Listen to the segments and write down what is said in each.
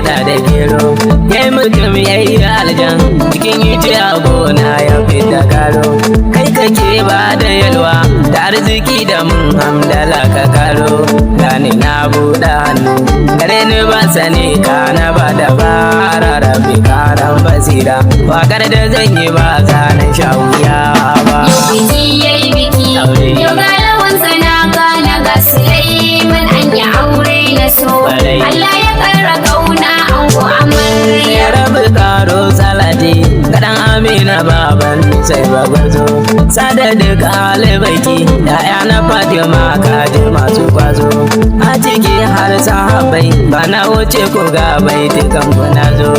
hada da gero. Yayi mutum yayi aljan cikin ite a gona ya fita karo. Kai kake ba da yalwa da arziki da mun hamdala ka karo. Gani na buɗe hannu gare ni ba sani ka na ba da bara rabbi karan basira. Wakar da zan yi ba zanen sha wuya ba. Biki yayi biki yau ga lawan sanaka na ga Sulaiman an yi aure na so. Allah ya ƙara kauna ango amarya. Ya rabu karo salati kaɗan Amina baban sai bagwazo. Sada duka alibaiki ya'ya na Fatima kaji masu kwazo. A ciki har sahabai ba na wuce ku ga baitukan ku na zo.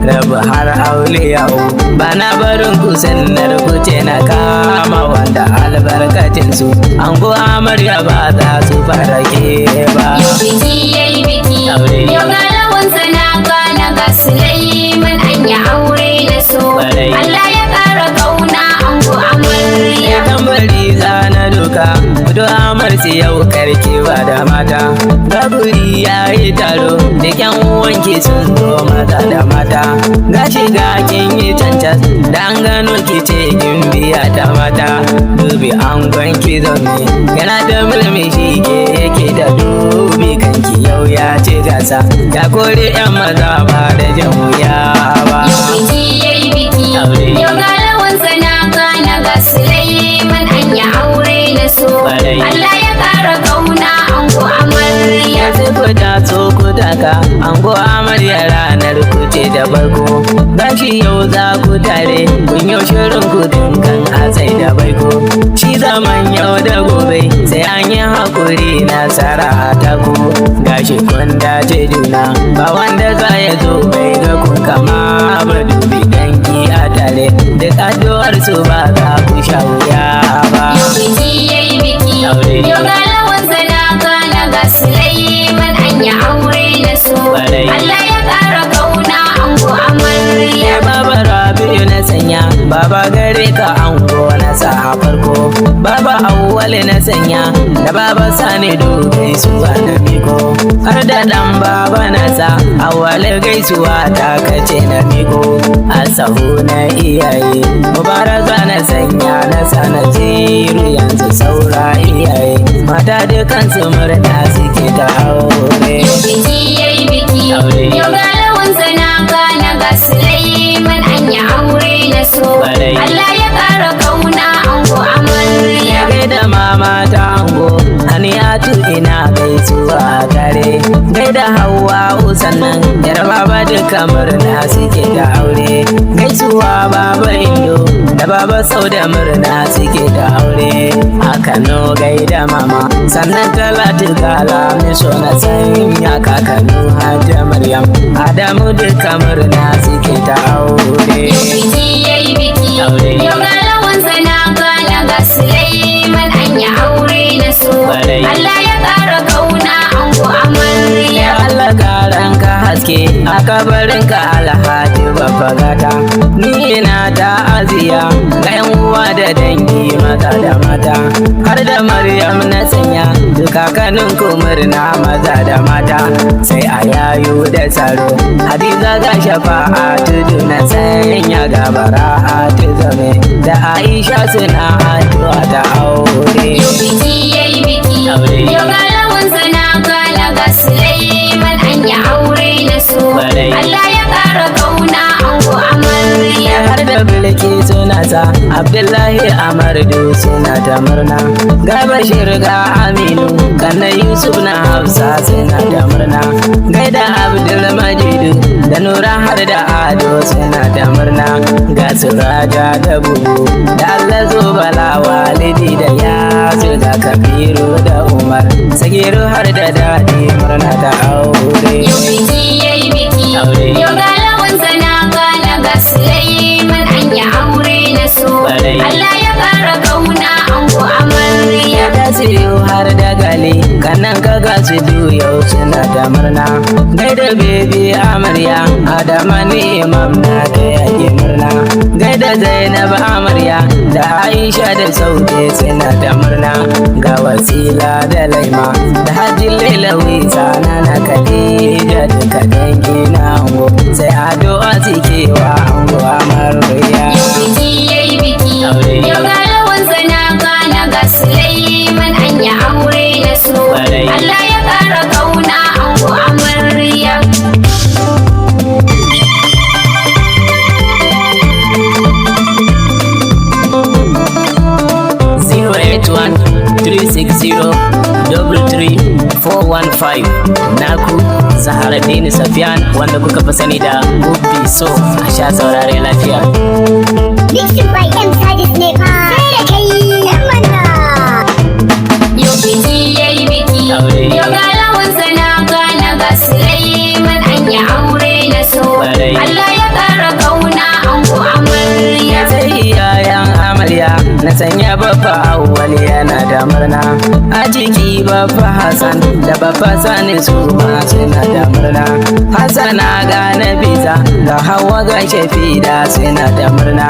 Rabu har auliyau ba na barin ku sannar ku ce na kama wanda albarkacin su ango amarya ba za su fara ke ba. Biki yayi biki yau ga lawan sanaka na ga Sulaiman an yi aure na so. Allah ya ƙara kauna ango amarya. Ya tambari zana duka kudu amarci yau karki ba da mata. Gaburi ya yi taro da kyan wanki sun zo maza da mata. Gashi ga kin yi cancas da an gano ki ce kin biya ta mata. Dubi an gwanki zaune yana da mulmishi ke yake da dubi kanki yau ya ce gasa. Ya kore yan maza ba da jan wuya ba. Biki yayi biki yau ga lawan sanaka na ga Sulaiman an yi aure na so. Allah ya ƙara kauna ango amarya. Ya sai ku taso ku taka ango amarya ranar ku ce da farko. Gashi yau za ku tare kun yau shirin ku kan asai da baiko. Shi zaman yau da gobe sai an yi hakuri nasara ta ku. Gashi kun dace juna ba wanda za ya zo bai ga kun kama ba dubi dangi a tare duk addu'ar su ba za ku sha wuya ba. Biki yayi biki yau ga lawan sanaka na ga Sulaiman an yi aure na so. Allah ya ƙara kauna ango amarya. Baba Rabi'u na sanya baba gare ka ango na sa a farko. Baba Awwal na sanya da baba Sani do gaisuwa na miko. Har da dan baba na sa Awwal gaisuwa ta kace na miko. Asahu na iyaye Mubaraka na sanya na sana jiru yanzu saura iyaye. Mata dukansu murna suke ta aure. Biki yayi biki yau ga lawan sanaka na ga Sulaiman an yi aure na so. Allah ya ƙara kauna ango amarya. Gaida mama ta ango Haniyatu ina gaisuwa tare. Gaida Hauwa sannan yar baba duka murna suke da aure. Gaisuwa baba Indo da baba Sauda murna suke da aure. A Kano gaida mama sannan Talatu Kala miso na sanya kakanu Hajja Maryam Adamu duka murna suke da aure. Biki yayi biki yau ga lawan sanaka na ga Sulaiman an yi aure na so. Allah ya ƙara kauna ango amarya. Allah karan ka haske a kabarinka Alhaji babba gata. Ni na ta aziya ga yan uwa da dangi maza da mata. Har da Maryam na sanya duka kanin ku murna maza da mata. Sai a yayu da tsaro Hadiza ga shafa'a tudu na sanya ga bara'a zame da Aisha suna addu'a ta aure. Biki yayi biki yau ga lawan sanaka na ga Sulaiman an yi aure na so. Allah ya ƙara kauna ango amarya. Har da Bilki suna sa Abdullahi Amardu suna ta murna. Ga Bashir ga Aminu kanna Yusuf na Hafsa suna ta murna. Gaida Abdul Majidu da Nura har da Ado suna ta murna. Ga Suraja da Bubu da Allah zo bala walidi da Yasu da Kabiru da Umar Sagiru har da Dadi murna ta aure. Biki yayi biki yau ga lawan sanaka na ga Sulaiman an yi aure na so. Allah ya ƙara kauna ango amarya. Siyo har da gali kanan kaga su yau suna da murna. Gaida bebi amarya Adama ni imam na ta yake murna. Gaida Zainab amarya amarya da Aisha da Saude suna da murna ga Wasila da Laima da Hajji Lailawi sana na Khadija duka dangi na ango sai addu'a suke wa ango amarya. Yau biki yayi biki, yau ga lawan sanaka na ga Sulaiman an yi aure na so. Allah ya ƙara kauna ango amarya. 081-360-33415 naku Zaharaddin Safiyan wanda kuka fi sani da Gubbi So a sha saurare lafiya. Mixed by M Sadis ne fa. Sai da kai yan manna. Yau biki yayi biki, yau ga lawan sanaka na ga Sulaiman an yi aure na so. Allah ya ƙara kauna ango amarya. Sai yayan amarya na sanya babba awwal yana da murna a ciki babba Hassan da babba Sani su ma suna da murna. Hassana ga Nafisa da Hauwa ga Shafida suna da murna.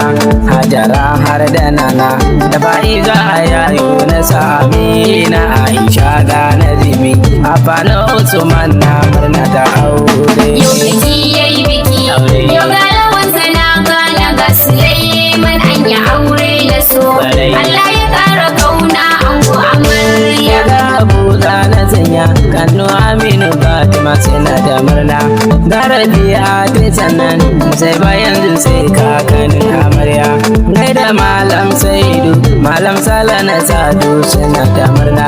Hajara har da Nana da Fa'iza yayo na Samina Aisha ga Nazimi Afana Usman na murna ta aure. Yau biki yayi biki, yau ga lawan sanaka na ga Sulaiman an yi aure na so. Allah ya ƙara kauna ango amarya. ga Abuja na sanya Kano Aminu Fatima suna da murna. Garabi a sannan sai bayan sai kakanin amarya. Gaida Malam Saidu Malam Sala na Sadu suna da murna.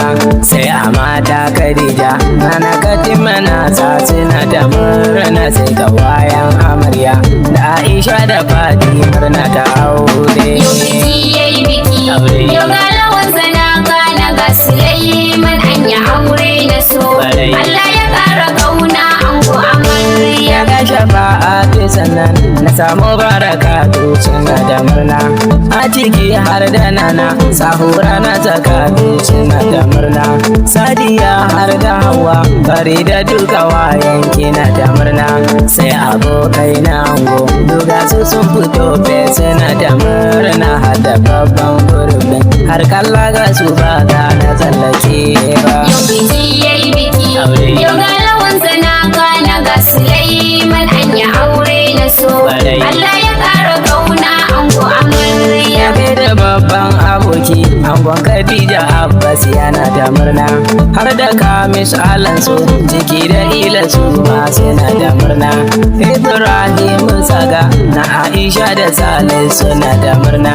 Sai a mata Khadija Nana Katima na sa suna da murna. Sai ga wayan amarya da Aisha da Fati murna ta aure. Yau biki yayi biki, yau ga lawan sanaka na ga Sulaiman an yi aure na so. Allah ya ƙara kauna ango amarya. ga shafa'a sannan na samu baraka to suna da murna. A ciki har da Nana Sahura na Zakatu suna da murna. Sadiya har da Hauwa bari da duka wayan kina da murna. Sai abokai na ango duga su sun fito fe suna da murna. Har da babban gurbin har kalla ga su ba za na tsallake ba. Yau biki yayi biki, yau ga lawan sanaka na ga Sulaiman an yi aure na so. Allah ya ƙara kauna ango amarya. kai da babban aboki angon Khadija Abbas yana da murna. Har da Kamis Alansu ciki da ila su ma suna da murna. Ibrahim Saga na Aisha da Salih suna da murna.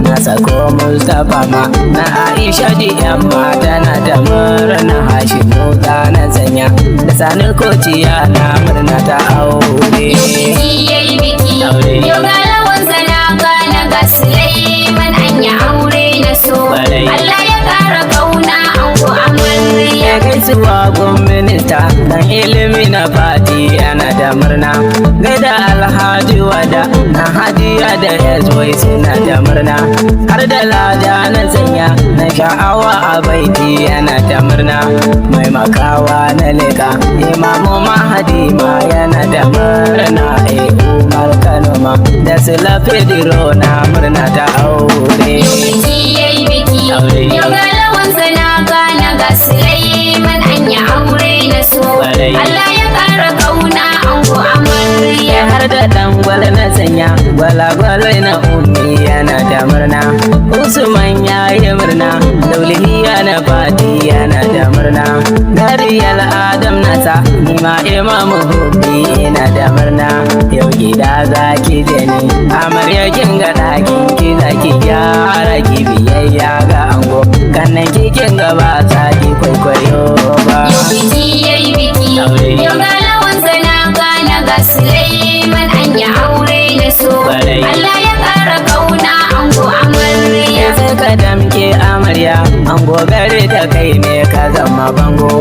Na sako Mustapha ma na Aisha da yan mata na da murna. Hashimu ta na sanya da Sani Kociya na murna ta aure. Yau biki yayi biki, yau ga lawan sanaka na ga Sulaiman an yi aure na so. Allah ya ƙara kauna ango amarya. gaisuwa gun minista dan ilimi na Fati yana da murna. Gaida Alhaji Wada na Hadiya da Yazwai suna da murna. Har da Lada na sanya na sha'awa a baiti yana da murna. Mai makawa na leka Imamu Mahadi ma yana da murna. Umar Kano ma da Sula Fediro na murna ta aure. Yau biki yayi biki, yau ga lawan sanaka na ga Sulaiman an yi aure na so. Allah ya ƙara kauna ango amarya. har da dan gwal na sanya gwalagwalai na ummi yana da murna. Usman ya yi murna Dauliya na Fati yana da murna. Dariyal Adam nasa nima Imamu Hubbi yana da murna. Yau gida za ki je ni amarya kin ga ɗakin ki za ki gyara ki biyayya ga ango. Kannan kikin gaba za ki kwaikwayo ba. Yau biki yayi biki, yau ga lawan sanaka na ga Sulaiman an yi aure na so. Allah ya ƙara kauna ango amarya. sai ka damke amarya an gogare ta kai ne ka zama bango.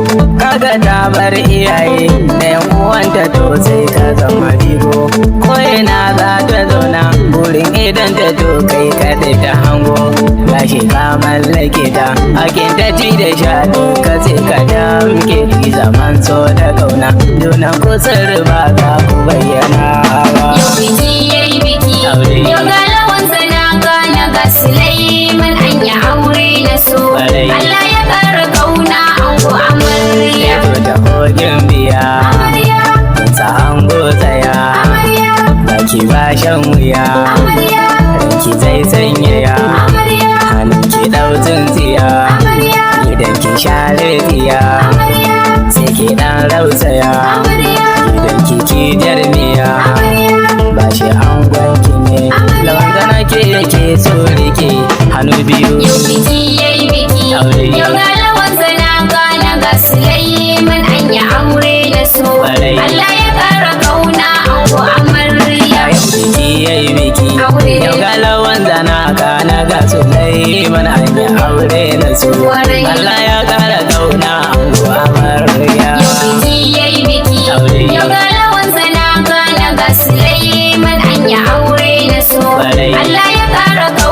Kaga ta bar iyaye da yan uwanta to sai ka zama digo. Ko ina za ta zauna burin idan ta to kai kada ta hango. Gashi ka mallake ta hakin ta ci da sha ka sai ka damke ki zaman so da kauna. Dunan kusan riba za ku bayyana ba. Yau biki yayi biki, yau ga lawan sanaka na ga amarya amarya ranki zai sanyaya amarya hannunki ɗautin tsiya amarya idan ki share tsiya amarya sai ki ɗan rausaya amarya idan ki jarmiya ba shi an gwanki ne lawan da nake yake so rike hannu biyu yau biki yayi biki Aure. yau ga lawan zanaka na ga Sulaiman an yi aure da su Ƙwarai. Allah ya ƙara kauna ango amarya biki yayi biki Aure. yau ga lawan da naka na ga Sulaiman an yi aure da su Ƙwarai. Allah ya kara kauna ango amarya yau biki yayi biki Aure. yau ga lawan zanaka na ga Sulaiman an yi aure da su Ƙwarai. Allah ya ƙara kauna